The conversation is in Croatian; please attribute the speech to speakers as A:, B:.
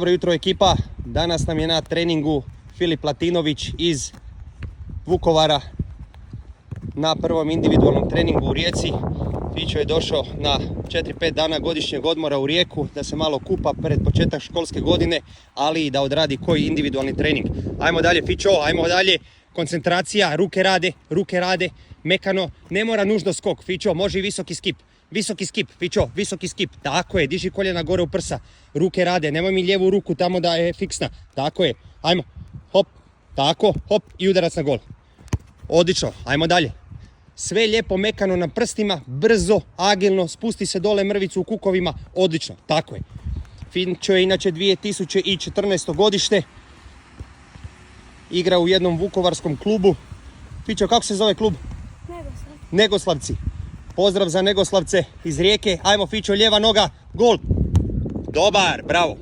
A: Dobro jutro ekipa, danas nam je na treningu Filip Latinović iz Vukovara na prvom individualnom treningu u Rijeci. Fićo je došao na 4-5 dana godišnjeg odmora u Rijeku da se malo kupa pred početak školske godine, ali i da odradi koji individualni trening. Ajmo dalje Fićo, ajmo dalje, koncentracija, ruke rade, mekano, ne mora nužno skok, Fićo, može i visoki skip. Visoki skip, Fićo, visoki skip, tako je, diži koljena gore u prsa, ruke rade, nemoj mi lijevu ruku tamo da je fiksna, tako je, ajmo, hop, tako, hop i udarac na gol. Odlično, ajmo dalje. Sve lijepo mekano na prstima, brzo, agilno, spusti se dole mrvicu u kukovima, odlično, tako je. Fićo je inače 2014. godište, igra u jednom vukovarskom klubu. Fićo, kako se zove klub? Negoslavci. Pozdrav za Negoslavce iz Rijeke. Ajmo Fićo, lijeva noga, gol. Dobar, bravo.